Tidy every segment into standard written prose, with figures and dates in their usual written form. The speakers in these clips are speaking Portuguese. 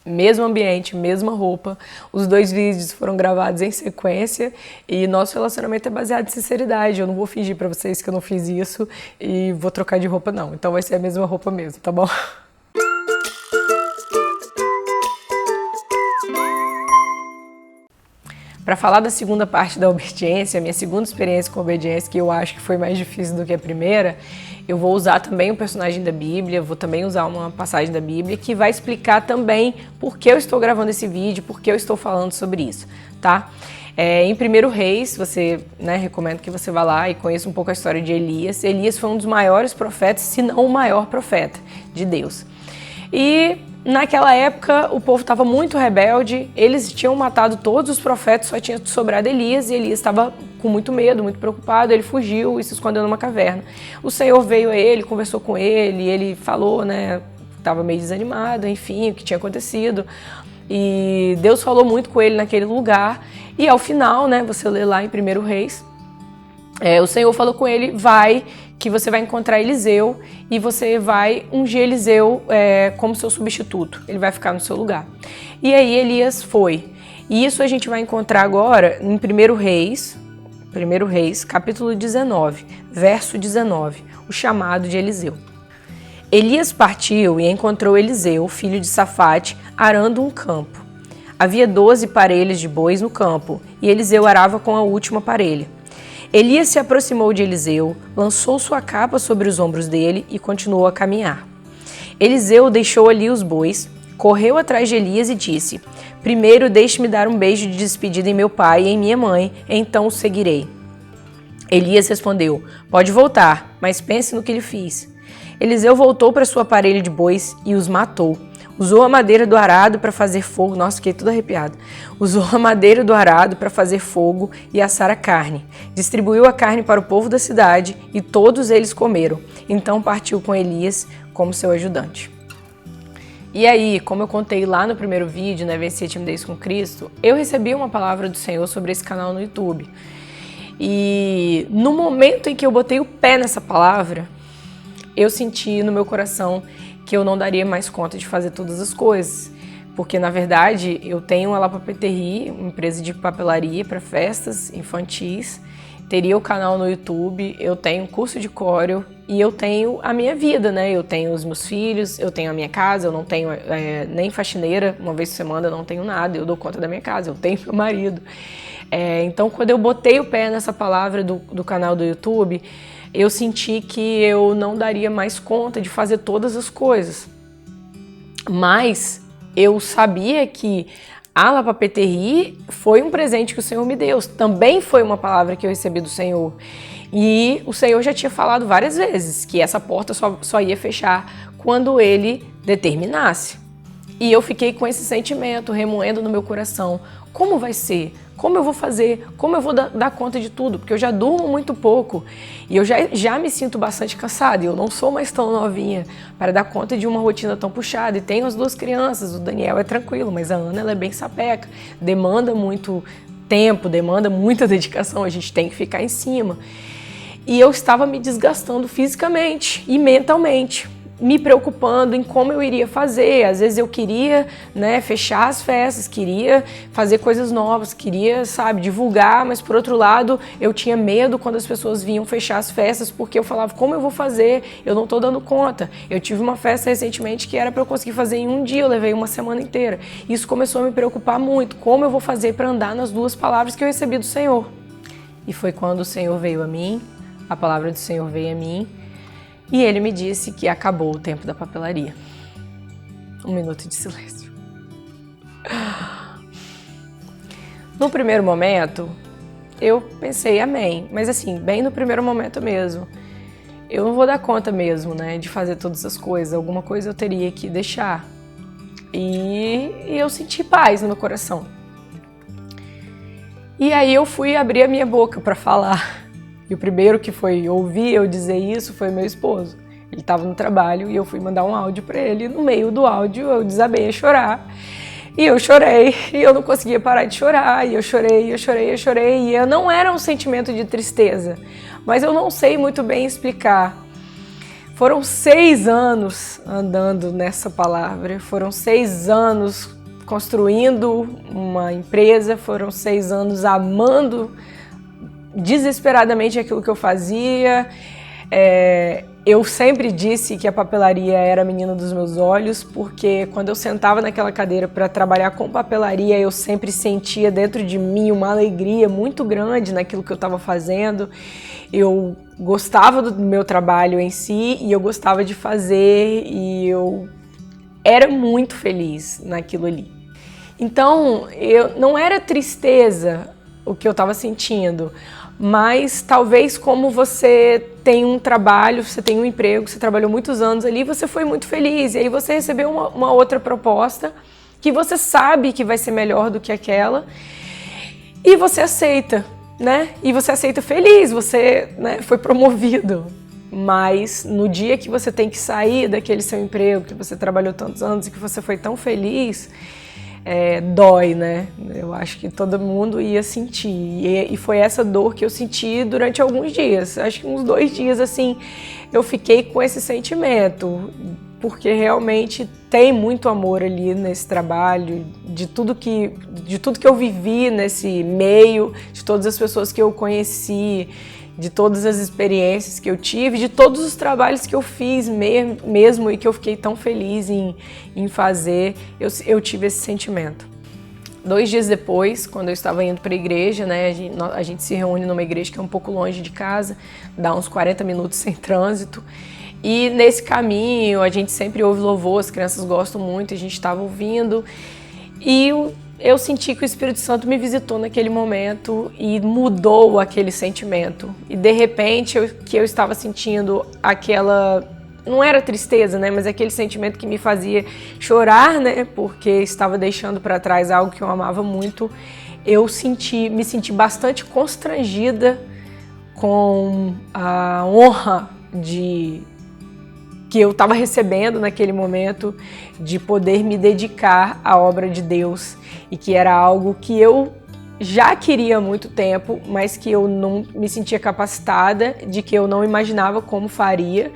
mesmo ambiente, mesma roupa. Os 2 vídeos foram gravados em sequência e nosso relacionamento é baseado em sinceridade. Eu não vou fingir pra vocês que eu não fiz isso e vou trocar de roupa, não. Então vai ser a mesma roupa mesmo, tá bom? Para falar da segunda parte da obediência, a minha segunda experiência com obediência, que eu acho que foi mais difícil do que a primeira, eu vou usar também um personagem da Bíblia, vou também usar uma passagem da Bíblia que vai explicar também por que eu estou gravando esse vídeo, por que eu estou falando sobre isso, tá? Em 1 Reis, recomendo que você vá lá e conheça um pouco a história de Elias. Elias foi um dos maiores profetas, se não o maior profeta de Deus. E naquela época o povo estava muito rebelde, eles tinham matado todos os profetas, só tinha sobrado Elias, e Elias estava com muito medo, muito preocupado, ele fugiu e se escondeu numa caverna. O Senhor veio a ele, conversou com ele falou, estava meio desanimado, enfim, o que tinha acontecido. E Deus falou muito com ele naquele lugar, e ao final, você lê lá em 1 Reis, o Senhor falou com ele, que você vai encontrar Eliseu e você vai ungir Eliseu como seu substituto. Ele vai ficar no seu lugar. E aí Elias foi. E isso a gente vai encontrar agora em 1 Reis, capítulo 19, verso 19, o chamado de Eliseu. Elias partiu e encontrou Eliseu, filho de Safate, arando um campo. Havia 12 parelhas de bois no campo, e Eliseu arava com a última parelha. Elias se aproximou de Eliseu, lançou sua capa sobre os ombros dele e continuou a caminhar. Eliseu deixou ali os bois, correu atrás de Elias e disse: "Primeiro deixe-me dar um beijo de despedida em meu pai e em minha mãe, então o seguirei." Elias respondeu: "Pode voltar, mas pense no que lhe fiz." Eliseu voltou para sua parelha de bois e os matou. Usou a madeira do arado para fazer fogo. Nossa, fiquei tudo arrepiado. Usou a madeira do arado para fazer fogo e assar a carne. Distribuiu a carne para o povo da cidade e todos eles comeram. Então partiu com Elias como seu ajudante. E aí, como eu contei lá no primeiro vídeo, Vencer a Timidez com Cristo, eu recebi uma palavra do Senhor sobre esse canal no YouTube. E no momento em que eu botei o pé nessa palavra, eu senti no meu coração que eu não daria mais conta de fazer todas as coisas. Porque, na verdade, eu tenho a La Papeterie, uma empresa de papelaria para festas infantis, teria o canal no YouTube, eu tenho um curso de Corel e eu tenho a minha vida, Eu tenho os meus filhos, eu tenho a minha casa, eu não tenho nem faxineira, uma vez por semana eu não tenho nada, eu dou conta da minha casa, eu tenho meu marido. Então, quando eu botei o pé nessa palavra do canal do YouTube, eu senti que eu não daria mais conta de fazer todas as coisas. Mas eu sabia que a La Papeterie foi um presente que o Senhor me deu. Também foi uma palavra que eu recebi do Senhor. E o Senhor já tinha falado várias vezes que essa porta só ia fechar quando Ele determinasse. E eu fiquei com esse sentimento remoendo no meu coração. Como vai ser? Como eu vou fazer? Como eu vou dar conta de tudo? Porque eu já durmo muito pouco e eu já me sinto bastante cansada. E eu não sou mais tão novinha para dar conta de uma rotina tão puxada. E tenho as 2 crianças, o Daniel é tranquilo, mas a Ana ela é bem sapeca. Demanda muito tempo, demanda muita dedicação, a gente tem que ficar em cima. E eu estava me desgastando fisicamente e mentalmente, me preocupando em como eu iria fazer. Às vezes eu queria, fechar as festas, queria fazer coisas novas, queria, divulgar, mas por outro lado eu tinha medo quando as pessoas vinham fechar as festas, porque eu falava, como eu vou fazer? Eu não estou dando conta. Eu tive uma festa recentemente que era para eu conseguir fazer em um dia, eu levei uma semana inteira. Isso começou a me preocupar muito, como eu vou fazer para andar nas 2 palavras que eu recebi do Senhor. E foi quando o Senhor veio a mim, a palavra do Senhor veio a mim, e Ele me disse que acabou o tempo da papelaria. 1 minuto de silêncio. No primeiro momento, eu pensei, amém. Mas assim, bem no primeiro momento mesmo. Eu não vou dar conta mesmo, de fazer todas as coisas. Alguma coisa eu teria que deixar. E eu senti paz no meu coração. E aí eu fui abrir a minha boca para falar. E o primeiro que foi ouvir eu dizer isso foi meu esposo. Ele estava no trabalho e eu fui mandar um áudio para ele. No meio do áudio eu desabei a chorar. E eu chorei e eu não conseguia parar de chorar. E eu chorei. E não era um sentimento de tristeza, mas eu não sei muito bem explicar. Foram 6 anos andando nessa palavra, foram 6 anos construindo uma empresa, foram 6 anos amando desesperadamente aquilo que eu fazia. Eu sempre disse que a papelaria era a menina dos meus olhos, porque quando eu sentava naquela cadeira para trabalhar com papelaria, eu sempre sentia dentro de mim uma alegria muito grande naquilo que eu estava fazendo. Eu gostava do meu trabalho em si e eu gostava de fazer e eu era muito feliz naquilo ali. Então, não era tristeza o que eu estava sentindo, mas talvez como você tem um trabalho, você tem um emprego, você trabalhou muitos anos ali, você foi muito feliz, e aí você recebeu uma outra proposta que você sabe que vai ser melhor do que aquela, e você aceita, né? E você aceita feliz, você, né, foi promovido. Mas no dia que você tem que sair daquele seu emprego, que você trabalhou tantos anos e que você foi tão feliz, dói, né? Eu acho que todo mundo ia sentir. E foi essa dor que eu senti durante alguns dias. Acho que uns 2 dias, assim, eu fiquei com esse sentimento. Porque realmente tem muito amor ali nesse trabalho, de tudo que eu vivi nesse meio, de todas as pessoas que eu conheci, de todas as experiências que eu tive, de todos os trabalhos que eu fiz mesmo e que eu fiquei tão feliz em fazer, eu tive esse sentimento. 2 dias depois, quando eu estava indo para a igreja, né, a gente se reúne numa igreja que é um pouco longe de casa, dá uns 40 minutos sem trânsito, e nesse caminho a gente sempre ouve louvor, as crianças gostam muito, a gente estava ouvindo, e eu senti que o Espírito Santo me visitou naquele momento e mudou aquele sentimento. E de repente, eu estava sentindo aquela... Não era tristeza, né? Mas aquele sentimento que me fazia chorar, né? Porque estava deixando para trás algo que eu amava muito. Me senti bastante constrangida com a honra que eu estava recebendo naquele momento de poder me dedicar à obra de Deus e que era algo que eu já queria há muito tempo, mas que eu não me sentia capacitada, de que eu não imaginava como faria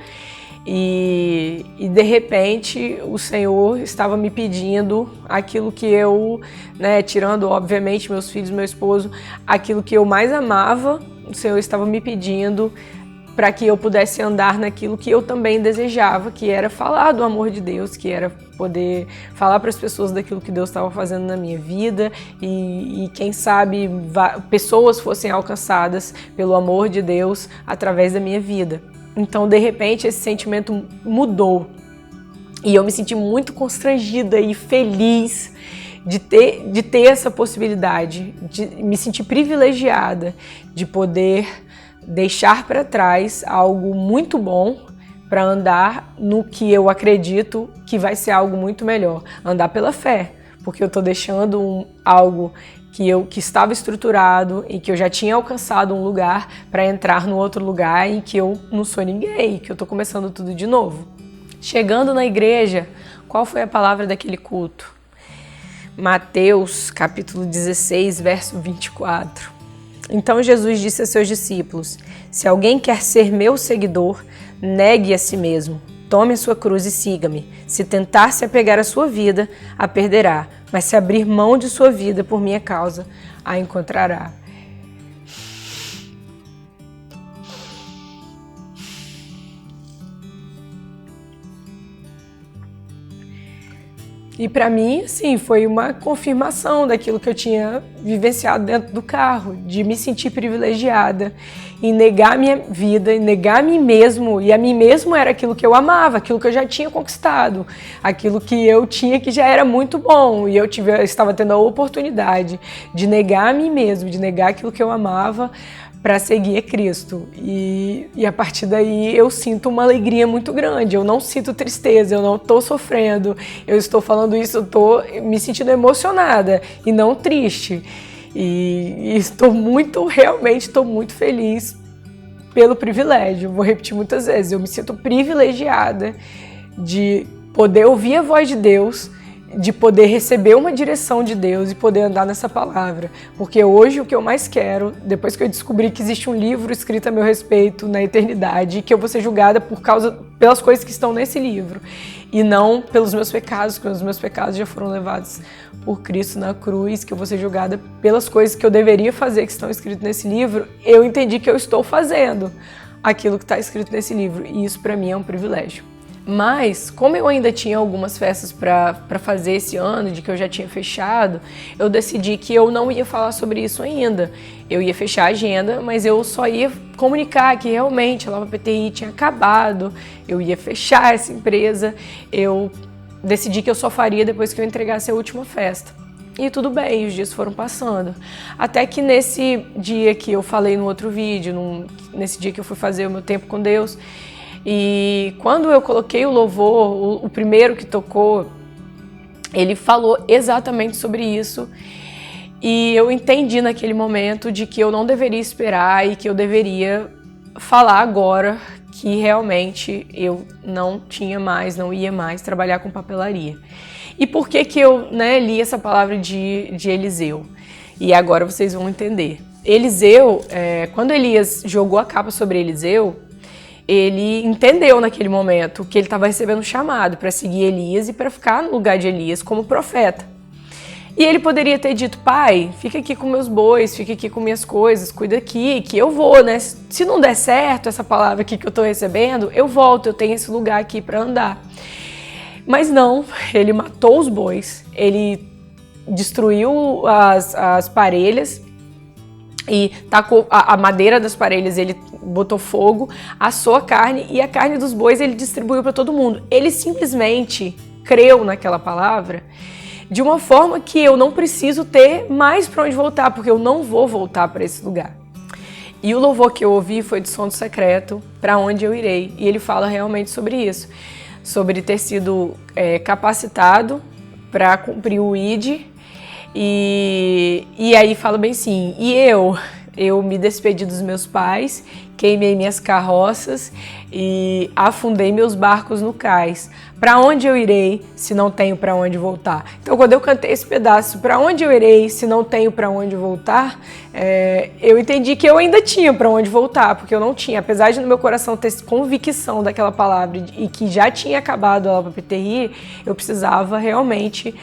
e de repente o Senhor estava me pedindo aquilo que eu, né, tirando obviamente meus filhos, meu esposo, aquilo que eu mais amava, o Senhor estava me pedindo para que eu pudesse andar naquilo que eu também desejava, que era falar do amor de Deus, que era poder falar para as pessoas daquilo que Deus estava fazendo na minha vida e quem sabe pessoas fossem alcançadas pelo amor de Deus através da minha vida. Então, de repente, esse sentimento mudou e eu me senti muito constrangida e feliz de ter essa possibilidade, de me sentir privilegiada de poder deixar para trás algo muito bom para andar no que eu acredito que vai ser algo muito melhor. Andar pela fé, porque eu estou deixando algo que estava estruturado e que eu já tinha alcançado um lugar para entrar no outro lugar e que eu não sou ninguém, que eu estou começando tudo de novo. Chegando na igreja, qual foi a palavra daquele culto? Mateus, capítulo 16, verso 24. Então Jesus disse a seus discípulos: se alguém quer ser meu seguidor, negue a si mesmo, tome a sua cruz e siga-me. Se tentar se apegar à sua vida, a perderá, mas se abrir mão de sua vida por minha causa, a encontrará. E para mim, assim, foi uma confirmação daquilo que eu tinha vivenciado dentro do carro, de me sentir privilegiada em negar a minha vida, em negar a mim mesmo. E a mim mesmo era aquilo que eu amava, aquilo que eu já tinha conquistado, aquilo que eu tinha que já era muito bom. E eu estava tendo a oportunidade de negar a mim mesmo, de negar aquilo que eu amava, para seguir a Cristo. E a partir daí eu sinto uma alegria muito grande, eu não sinto tristeza, eu não estou sofrendo, eu estou falando isso, eu estou me sentindo emocionada e não triste. E realmente estou muito feliz pelo privilégio, vou repetir muitas vezes, eu me sinto privilegiada de poder ouvir a voz de Deus de poder receber uma direção de Deus e poder andar nessa palavra. Porque hoje o que eu mais quero, depois que eu descobri que existe um livro escrito a meu respeito na eternidade, e que eu vou ser julgada pelas coisas que estão nesse livro, e não pelos meus pecados, porque os meus pecados já foram levados por Cristo na cruz, que eu vou ser julgada pelas coisas que eu deveria fazer que estão escritas nesse livro, eu entendi que eu estou fazendo aquilo que está escrito nesse livro, e isso para mim é um privilégio. Mas, como eu ainda tinha algumas festas para fazer esse ano, de que eu já tinha fechado, eu decidi que eu não ia falar sobre isso ainda. Eu ia fechar a agenda, mas eu só ia comunicar que realmente a Lava PTI tinha acabado, eu ia fechar essa empresa, eu decidi que eu só faria depois que eu entregasse a última festa. E tudo bem, os dias foram passando. Até que nesse dia que eu falei no outro vídeo, nesse dia que eu fui fazer o meu tempo com Deus, e quando eu coloquei o louvor, o primeiro que tocou, ele falou exatamente sobre isso. E eu entendi naquele momento de que eu não deveria esperar e que eu deveria falar agora que realmente eu não ia mais trabalhar com papelaria. E por que que eu li essa palavra de Eliseu? E agora vocês vão entender. Eliseu, quando Elias jogou a capa sobre Eliseu, ele entendeu naquele momento que ele estava recebendo um chamado para seguir Elias e para ficar no lugar de Elias como profeta. E ele poderia ter dito: pai, fica aqui com meus bois, fica aqui com minhas coisas, cuida aqui, que eu vou, né? Se não der certo essa palavra aqui que eu estou recebendo, eu volto, eu tenho esse lugar aqui para andar. Mas não, ele matou os bois, ele destruiu as parelhas e tacou a madeira das parelhas, ele botou fogo, assou a carne e a carne dos bois ele distribuiu para todo mundo. Ele simplesmente creu naquela palavra de uma forma que eu não preciso ter mais para onde voltar, porque eu não vou voltar para esse lugar. E o louvor que eu ouvi foi do Som do Secreto, Para Onde Eu Irei, e ele fala realmente sobre isso, sobre ter sido capacitado para cumprir o ID, e aí fala bem assim: e eu me despedi dos meus pais, queimei minhas carroças e afundei meus barcos no cais. Para onde eu irei se não tenho para onde voltar? Então, quando eu cantei esse pedaço, para onde eu irei se não tenho para onde voltar, eu entendi que eu ainda tinha para onde voltar, porque eu não tinha, apesar de no meu coração ter convicção daquela palavra e que já tinha acabado a Lava PTI, eu precisava realmente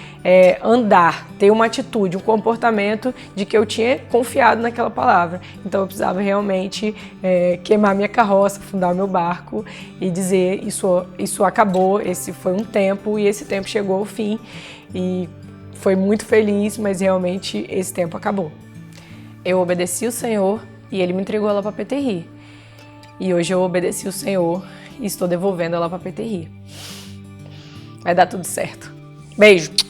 andar, ter uma atitude, um comportamento de que eu tinha confiado naquela palavra. Então, eu precisava realmente queimar minha carroça, afundar o meu barco e dizer: isso acabou, esse foi um tempo e esse tempo chegou ao fim, e foi muito feliz, mas realmente esse tempo acabou. Eu obedeci o Senhor e Ele me entregou ela para PTI. E hoje eu obedeci o Senhor e estou devolvendo ela para PTI. Vai dar tudo certo. Beijo!